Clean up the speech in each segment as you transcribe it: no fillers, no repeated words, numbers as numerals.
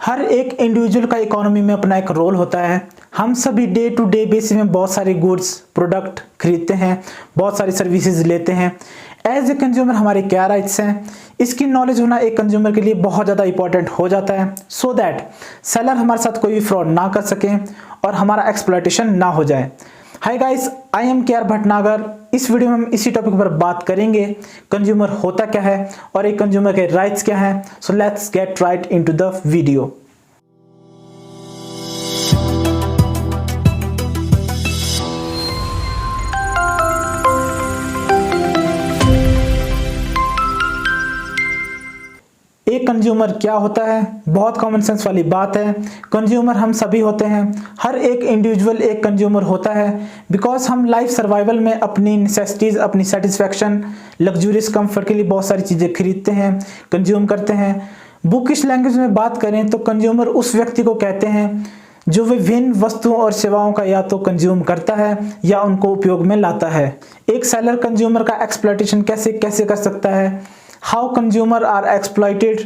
हर एक इंडिविजुअल का इकोनॉमी में अपना एक रोल होता है। हम सभी डे टू डे बेसिस में बहुत सारे गुड्स प्रोडक्ट खरीदते हैं, बहुत सारी सर्विसेज लेते हैं। एज ए कंज्यूमर हमारे क्या राइट्स हैं, इसकी नॉलेज होना एक कंज्यूमर के लिए बहुत ज़्यादा इंपॉर्टेंट हो जाता है, सो दैट सेलर हमारे साथ कोई भी फ्रॉड ना कर सके और हमारा एक्सप्लॉयटेशन ना हो जाए। Hi guys, I am KR Bhatnagar. इस वीडियो में हम इसी टॉपिक पर बात करेंगे, कंज्यूमर होता क्या है और एक कंज्यूमर के राइट्स क्या हैं। So let's get right into the video. एक कंज्यूमर क्या होता है, बहुत कॉमन सेंस वाली बात है। कंज्यूमर हम सभी होते हैं, हर एक इंडिविजुअल एक कंज्यूमर होता है, बिकॉज हम लाइफ सर्वाइवल में अपनी नेसेसिटीज, अपनी सेटिस्फैक्शन, लग्जूरियस कंफर्ट के लिए बहुत सारी चीज़ें खरीदते हैं, कंज्यूम करते हैं। बुकिश लैंग्वेज में बात करें तो कंज्यूमर उस व्यक्ति को कहते हैं जो विभिन्न वस्तुओं और सेवाओं का या तो कंज्यूम करता है या उनको उपयोग में लाता है। एक सेलर कंज्यूमर का एक्सप्लॉयटेशन कैसे कर सकता है, हाउ कंज्यूमर आर एक्सप्लॉइटेड।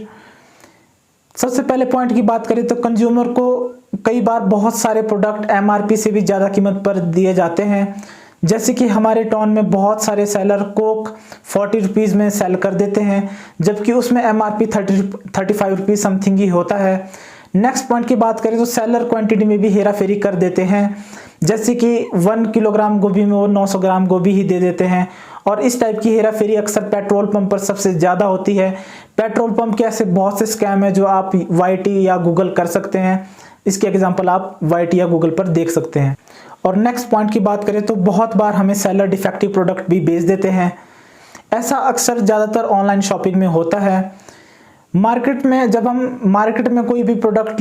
सबसे पहले पॉइंट की बात करें तो कंज्यूमर को कई बार बहुत सारे प्रोडक्ट एमआरपी से भी ज़्यादा कीमत पर दिए जाते हैं। जैसे कि हमारे टाउन में बहुत सारे सेलर कोक 40 रुपीज़ में सेल कर देते हैं, जबकि उसमें एमआरपी 35 रुपीज़ समथिंग ही होता है। नेक्स्ट पॉइंट की बात करें तो सेलर क्वांटिटी में भी हेरा फेरी कर देते हैं, जैसे कि 1 किलोग्राम गोभी में वो 900 ग्राम गोभी ही दे देते हैं। और इस टाइप की हेरा फेरी अक्सर पेट्रोल पंप पर सबसे ज़्यादा होती है। पेट्रोल पंप के ऐसे बहुत से स्कैम है जो आप वाईटी या गूगल कर सकते हैं। इसके एग्जांपल आप वाईटी या गूगल पर देख सकते हैं। और नेक्स्ट पॉइंट की बात करें तो बहुत बार हमें सेलर डिफेक्टिव प्रोडक्ट भी बेच देते हैं। ऐसा अक्सर ज़्यादातर ऑनलाइन शॉपिंग में होता है। मार्केट में जब हम मार्केट में कोई भी प्रोडक्ट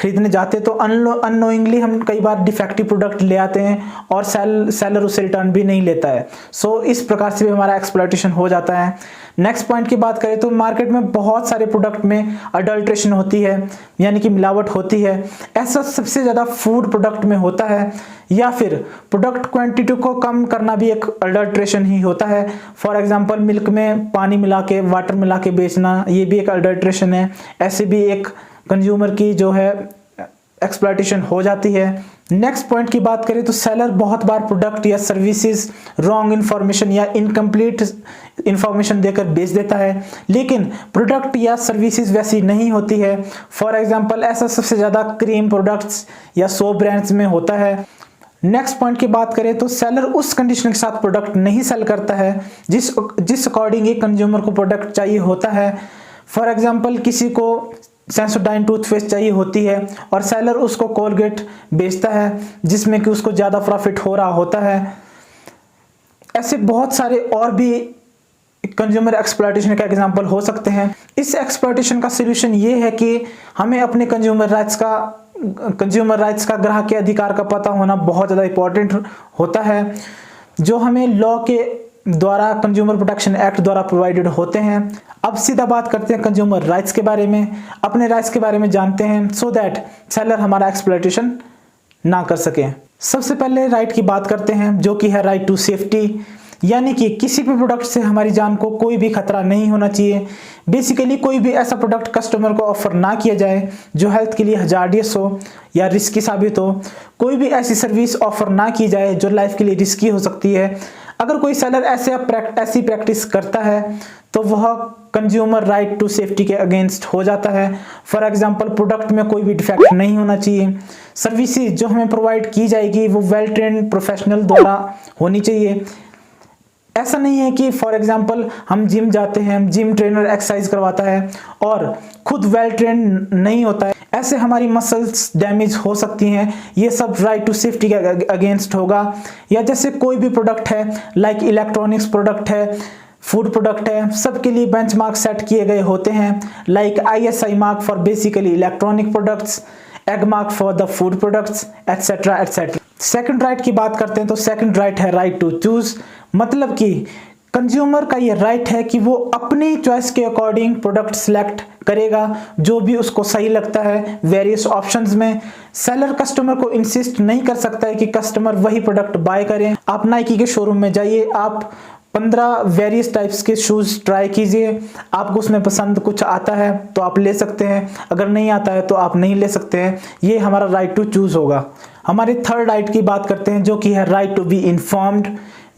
खरीदने जाते हैं तो अननोइंगली हम कई बार डिफेक्टिव प्रोडक्ट ले आते हैं और सेलर उसे रिटर्न भी नहीं लेता है। सो इस प्रकार से भी हमारा एक्सप्लॉयटेशन हो जाता है। नेक्स्ट पॉइंट की बात करें तो मार्केट में बहुत सारे प्रोडक्ट में अडल्ट्रेशन होती है, यानी कि मिलावट होती है। ऐसा सबसे ज़्यादा फूड प्रोडक्ट में होता है, या फिर प्रोडक्ट क्वांटिटी को कम करना भी एक अडल्ट्रेशन ही होता है। फॉर एग्जांपल मिल्क में पानी मिला के, वाटर मिला के बेचना, ये भी एक अडल्ट्रेशन है। ऐसे भी एक कंज्यूमर की जो है एक्सप्लॉयटेशन हो जाती है। नेक्स्ट पॉइंट की बात करें तो सेलर बहुत बार प्रोडक्ट या सर्विसेज रॉन्ग इन्फॉर्मेशन या इनकम्प्लीट इन्फॉर्मेशन देकर बेच देता है, लेकिन प्रोडक्ट या सर्विसेज वैसी नहीं होती है। फॉर एग्जांपल ऐसा सबसे ज़्यादा क्रीम प्रोडक्ट्स या सोप ब्रांड्स में होता है। नेक्स्ट पॉइंट की बात करें तो सेलर उस कंडीशन के साथ प्रोडक्ट नहीं सेल करता है जिस अकॉर्डिंग एक कंज्यूमर को प्रोडक्ट चाहिए होता है। फॉर एग्जांपल किसी को सेंसोडाइन टूथपेस्ट चाहिए होती है और सेलर उसको कोलगेट बेचता है जिसमें कि उसको ज़्यादा प्रॉफिट हो रहा होता है। ऐसे बहुत सारे और भी कंज्यूमर एक्सप्लॉयटेशन का एग्जांपल हो सकते हैं। इस एक्सप्लॉयटेशन का सलूशन ये है कि हमें अपने कंज्यूमर राइट्स का ग्राहक के अधिकार का पता होना बहुत ज़्यादा इंपॉर्टेंट होता है, जो हमें लॉ के द्वारा कंज्यूमर प्रोटेक्शन एक्ट द्वारा प्रोवाइडेड होते हैं। अब सीधा बात करते हैं कंज्यूमर राइट्स के बारे में, अपने राइट्स के बारे में जानते हैं, सो दैट सेलर हमारा एक्सप्लॉयटेशन ना कर सके। सबसे पहले राइट की बात करते हैं, जो कि है राइट टू सेफ्टी, यानी कि किसी भी प्रोडक्ट से हमारी जान को कोई भी खतरा नहीं होना चाहिए। बेसिकली कोई भी ऐसा प्रोडक्ट कस्टमर को ऑफर ना किया जाए जो हेल्थ के लिए हजार्डियस हो या रिस्की साबित हो। कोई भी ऐसी सर्विस ऑफर ना की जाए जो लाइफ के लिए रिस्की हो सकती है। अगर कोई सेलर ऐसी प्रैक्टिस करता है तो वह कंज्यूमर राइट टू सेफ्टी के अगेंस्ट हो जाता है। फॉर एग्जांपल प्रोडक्ट में कोई भी डिफेक्ट नहीं होना चाहिए। सर्विसेज जो हमें प्रोवाइड की जाएगी वो वेल ट्रेन्ड प्रोफेशनल द्वारा होनी चाहिए। ऐसा नहीं है कि फॉर एग्जांपल हम जिम जाते हैं, जिम ट्रेनर एक्सरसाइज करवाता है और खुद वेल ट्रेन नहीं होता है, ऐसे हमारी मसल्स डैमेज हो सकती हैं। ये सब राइट टू सेफ्टी के अगेंस्ट होगा। या जैसे कोई भी प्रोडक्ट है, लाइक इलेक्ट्रॉनिक्स प्रोडक्ट है, फूड प्रोडक्ट है, सबके लिए बेंचमार्क सेट किए गए होते हैं, like ISI mark for basically electronic products, egg mark for the food products, etcetera etcetera. Second right की बात करते हैं तो सेकंड राइट है राइट टू चूज, मतलब कि कंज्यूमर का ये राइट है कि वो अपनी चॉइस के अकॉर्डिंग प्रोडक्ट सिलेक्ट करेगा जो भी उसको सही लगता है वेरियस ऑप्शंस में। सेलर कस्टमर को इंसिस्ट नहीं कर सकता है कि कस्टमर वही प्रोडक्ट बाय करें। आप नाइकी के शोरूम में जाइए, आप 15 वेरियस टाइप्स के शूज़ ट्राई कीजिए, आपको उसमें पसंद कुछ आता है तो आप ले सकते हैं, अगर नहीं आता है तो आप नहीं ले सकते हैं। ये हमारा राइट टू चूज़ होगा। हमारे थर्ड राइट की बात करते हैं, जो कि है right to be informed.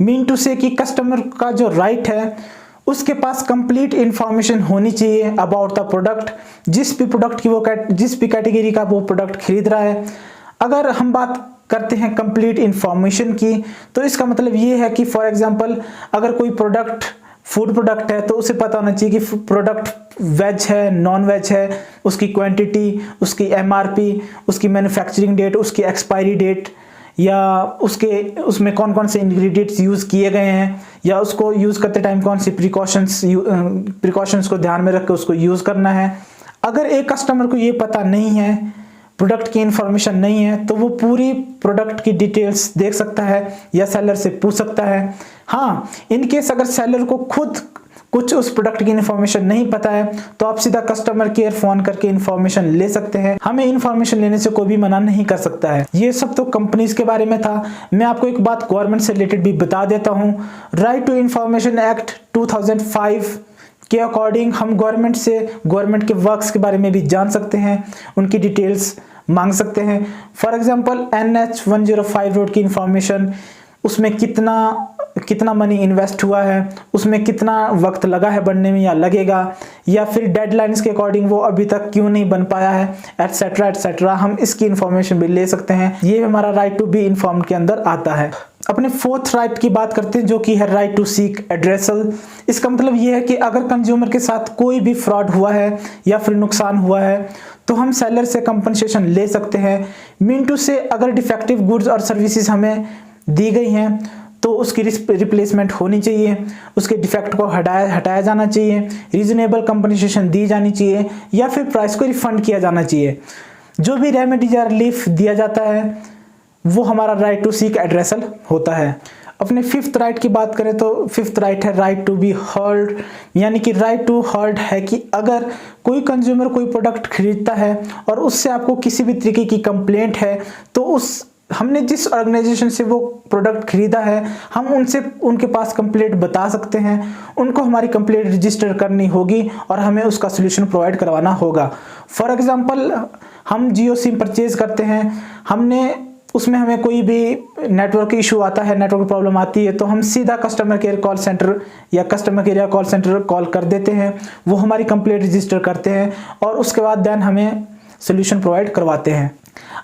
Mean to say कि कस्टमर का जो राइट है उसके पास कंप्लीट इंफॉर्मेशन होनी चाहिए अबाउट द प्रोडक्ट, जिस भी प्रोडक्ट की वो जिस भी कैटेगरी का वो प्रोडक्ट खरीद रहा है। अगर हम बात करते हैं कंप्लीट इंफॉर्मेशन की, तो इसका मतलब ये है कि फॉर एग्जांपल अगर कोई प्रोडक्ट फूड प्रोडक्ट है तो उसे पता होना चाहिए कि प्रोडक्ट वेज है, नॉन वेज है, उसकी क्वांटिटी, उसकी एमआरपी, उसकी मैन्युफैक्चरिंग डेट, उसकी एक्सपायरी डेट, या उसमें कौन कौन से इंग्रेडिएंट्स यूज़ किए गए हैं, या उसको यूज़ करते टाइम कौन सी प्रिकॉशंस को ध्यान में रख के उसको यूज़ करना है। अगर एक कस्टमर को ये पता नहीं है, प्रोडक्ट की इंफॉर्मेशन नहीं है, तो वो पूरी प्रोडक्ट की डिटेल्स देख सकता है या सेलर से पूछ सकता है। हाँ, इन केस अगर सेलर को खुद कुछ उस प्रोडक्ट की इंफॉर्मेशन नहीं पता है तो आप सीधा कस्टमर केयर फोन करके इंफॉर्मेशन ले सकते हैं। हमें इंफॉर्मेशन लेने से कोई भी मना नहीं कर सकता है। ये सब तो कंपनीज के बारे में था। मैं आपको एक बात गवर्नमेंट से रिलेटेड भी बता देता हूँ। राइट टू इंफॉर्मेशन एक्ट 2005 के अकॉर्डिंग हम गवर्नमेंट के वर्क्स के बारे में भी जान सकते हैं, उनकी डिटेल्स मांग सकते हैं। फॉर एग्जांपल NH 105 रोड की इंफॉर्मेशन, उसमें कितना मनी इन्वेस्ट हुआ है, उसमें कितना वक्त लगा है बनने में या लगेगा, या फिर डेडलाइंस के अकॉर्डिंग वो अभी तक क्यों नहीं बन पाया है, एटसेट्रा एटसेट्रा। हम इसकी इंफॉर्मेशन भी ले सकते हैं। ये हमारा राइट टू बी इन्फॉर्म्ड के अंदर आता है। अपने फोर्थ राइट की बात करते हैं, जो कि है राइट टू सीक एड्रेसल। इसका मतलब ये है कि अगर कंज्यूमर के साथ कोई भी फ्रॉड हुआ है या फिर नुकसान हुआ है तो हम सेलर से कंपनसेशन ले सकते हैं। मीन टू से अगर डिफेक्टिव गुड्स और सर्विसेज हमें दी गई हैं तो उसकी रिप्लेसमेंट होनी चाहिए, उसके डिफेक्ट को हटाया जाना चाहिए, रीजनेबल कंपनसेशन दी जानी चाहिए, या फिर प्राइस को रिफंड किया जाना चाहिए। जो भी रेमेडी या रिलीफ दिया जाता है वो हमारा राइट टू सीक एड्रेसल होता है। अपने फिफ्थ राइट की बात करें तो फिफ्थ राइट है राइट टू बी हर्ड। यानी कि राइट टू हर्ड है कि अगर कोई कंज्यूमर कोई प्रोडक्ट खरीदता है और उससे आपको किसी भी तरीके की कंप्लेंट है तो हमने जिस ऑर्गेनाइजेशन से वो प्रोडक्ट खरीदा है हम उनके पास कंप्लेंट बता सकते हैं, उनको हमारी कंप्लेंट रजिस्टर करनी होगी और हमें उसका सोल्यूशन प्रोवाइड करवाना होगा। फॉर एग्जांपल हम जियो सिम परचेज करते हैं, उसमें हमें कोई भी नेटवर्क इशू आता है, नेटवर्क प्रॉब्लम आती है, तो हम सीधा कस्टमर केयर कॉल सेंटर या customer care call centre call कर देते हैं। वो हमारी कंप्लेंट रजिस्टर करते हैं और उसके बाद देन हमें सोल्यूशन प्रोवाइड करवाते हैं।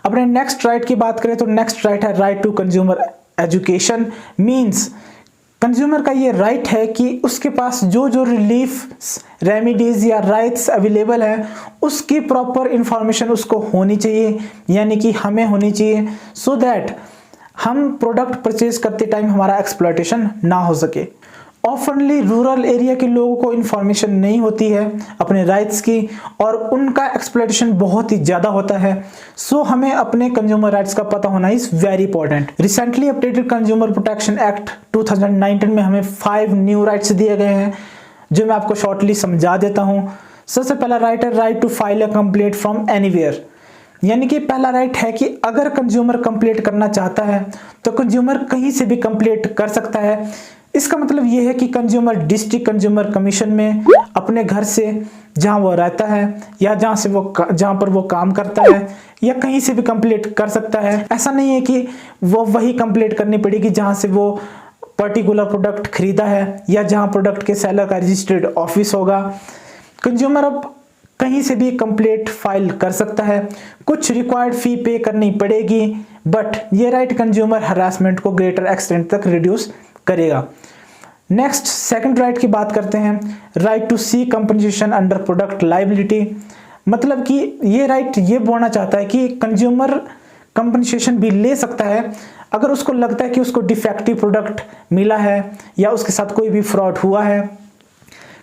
अपने नेक्स्ट राइट की बात करें तो नेक्स्ट राइट है right to consumer education. Means consumer का ये राइट है कि उसके पास जो रिलीफ रेमेडीज या राइट्स अवेलेबल है उसकी प्रॉपर इंफॉर्मेशन उसको होनी चाहिए, यानी कि हमें होनी चाहिए, सो दैट हम प्रोडक्ट परचेज करते टाइम हमारा एक्सप्लॉयटेशन ना हो सके। ऑफनली रूरल एरिया के लोगों को इन्फॉर्मेशन नहीं होती है अपने राइट्स की और उनका एक्सप्लॉयटेशन बहुत ही ज़्यादा होता है। सो हमें अपने कंज्यूमर राइट्स का पता होना is very important. Recently updated consumer protection act 2019 में हमें 5 न्यू राइट्स दिए गए हैं, जो मैं आपको शॉर्टली समझा देता हूँ। सबसे पहला राइट है right to file a complaint from anywhere. यानी कि पहला राइट है कि अगर कंज्यूमर कंप्लेंट करना चाहता है तो कंज्यूमर कहीं से भी कंप्लेंट कर सकता है। इसका मतलब यह है कि कंज्यूमर डिस्ट्रिक्ट कंज्यूमर कमीशन में अपने घर से जहां वो रहता है या जहां पर वो काम करता है या कहीं से भी कंप्लेंट कर सकता है। ऐसा नहीं है कि वो वही कंप्लेंट करनी पड़ेगी जहां से वो पर्टिकुलर प्रोडक्ट खरीदा है या जहां प्रोडक्ट के सेलर का रजिस्टर्ड ऑफिस होगा। कंज्यूमर अब कहीं से भी कंप्लेंट फाइल कर सकता है। कुछ रिक्वायर्ड फी पे करनी पड़ेगी, बट ये राइट कंज्यूमर हरासमेंट को ग्रेटर एक्सटेंट तक रिड्यूस करेगा। नेक्स्ट सेकंड राइट की बात करते हैं, right to seek compensation under product liability. मतलब कि ये राइट ये बोलना चाहता है कि कंज्यूमर कंपनसेशन भी ले सकता है अगर उसको लगता है कि उसको डिफेक्टिव प्रोडक्ट मिला है या उसके साथ कोई भी फ्रॉड हुआ है।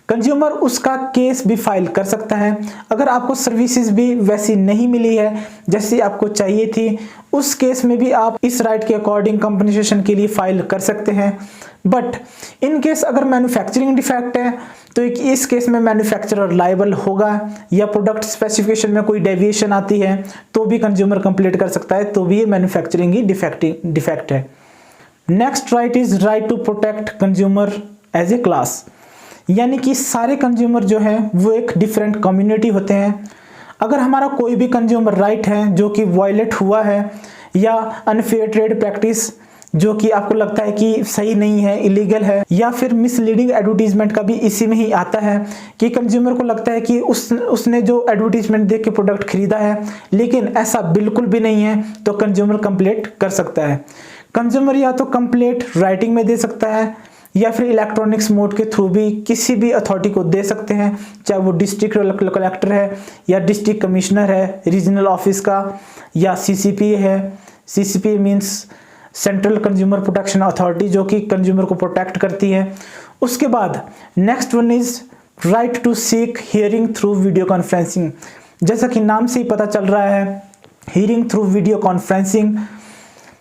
कंज्यूमर उसका केस भी फाइल कर सकता है। अगर आपको सर्विसेज भी वैसी नहीं मिली है जैसी आपको चाहिए थी, उस केस में भी आप इस राइट के अकॉर्डिंग कंपनसेशन के लिए फाइल कर सकते हैं। बट इन केस अगर मैन्युफैक्चरिंग डिफेक्ट है तो इस केस में मैन्युफैक्चरर लायबल होगा, या प्रोडक्ट स्पेसिफिकेशन में कोई डेविएशन आती है तो भी कंज्यूमर कंप्लेंट कर सकता है, तो भी ये मैन्युफैक्चरिंग ही डिफेक्ट है। Next right is right to protect consumer as a class, यानी कि सारे कंज्यूमर जो है वो एक डिफरेंट कम्युनिटी होते हैं। अगर हमारा कोई भी कंज्यूमर राइट है जो कि वायलेट हुआ है, या अनफेयर ट्रेड प्रैक्टिस जो कि आपको लगता है कि सही नहीं है, इलीगल है, या फिर मिसलीडिंग एडवर्टीजमेंट का भी इसी में ही आता है कि कंज्यूमर को लगता है कि उसने जो एडवर्टीजमेंट देख के प्रोडक्ट खरीदा है, लेकिन ऐसा बिल्कुल भी नहीं है, तो कंज्यूमर कंप्लेंट कर सकता है। कंज्यूमर या तो कंप्लेंट राइटिंग में दे सकता है या फिर इलेक्ट्रॉनिक्स मोड के थ्रू भी किसी भी अथॉरिटी को दे सकते हैं, चाहे वो डिस्ट्रिक्ट कलेक्टर है या डिस्ट्रिक्ट कमिश्नर है रीजनल ऑफिस का, या सीसीपी है। CCP means central consumer protection authority, जो कि कंज्यूमर को प्रोटेक्ट करती है। उसके बाद next one is right to seek hearing through video conferencing. जैसा कि नाम से ही पता चल रहा है, hearing through video conferencing.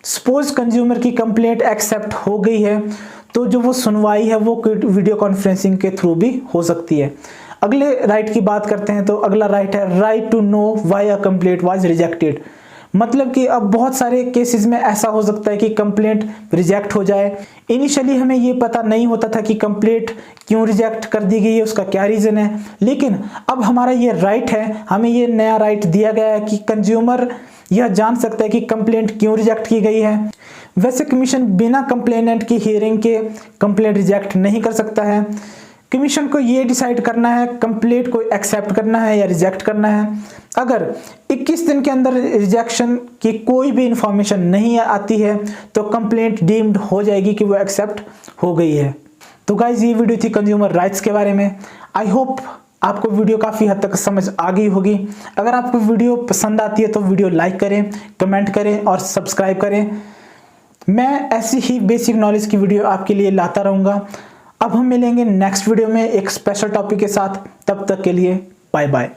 Suppose consumer की कंप्लेंट एक्सेप्ट हो गई है, तो जो वो सुनवाई है वो वीडियो कॉन्फ्रेंसिंग के थ्रू भी हो सकती है। अगले राइट की बात करते हैं, तो अगला राइट है right to know why a complaint was rejected. मतलब कि अब बहुत सारे केसेस में ऐसा हो सकता है कि कंप्लेंट रिजेक्ट हो जाए। इनिशियली हमें ये पता नहीं होता था कि कंप्लेंट क्यों रिजेक्ट कर दी गई है, उसका क्या रीज़न है, लेकिन अब हमारा ये राइट है, हमें ये नया राइट दिया गया है कि कंज्यूमर यह जान सकता है कि कंप्लेंट क्यों रिजेक्ट की गई है। वैसे कमीशन बिना कंप्लेनेंट की हियरिंग के कंप्लेंट रिजेक्ट नहीं कर सकता है। कमीशन को ये डिसाइड करना है कंप्लेंट को एक्सेप्ट करना है या रिजेक्ट करना है। अगर 21 दिन के अंदर रिजेक्शन की कोई भी इंफॉर्मेशन नहीं आती है, तो कंप्लेंट डीम्ड हो जाएगी कि वो एक्सेप्ट हो गई है। तो गाइज, ये वीडियो थी कंज्यूमर राइट्स के बारे में। आई होप आपको वीडियो काफ़ी हद तक समझ आ गई होगी। अगर आपको वीडियो पसंद आती है तो वीडियो लाइक करें, कमेंट करें और सब्सक्राइब करें। मैं ऐसी ही बेसिक नॉलेज की वीडियो आपके लिए लाता रहूँगा। अब हम मिलेंगे नेक्स्ट वीडियो में एक स्पेशल टॉपिक के साथ। तब तक के लिए बाय बाय।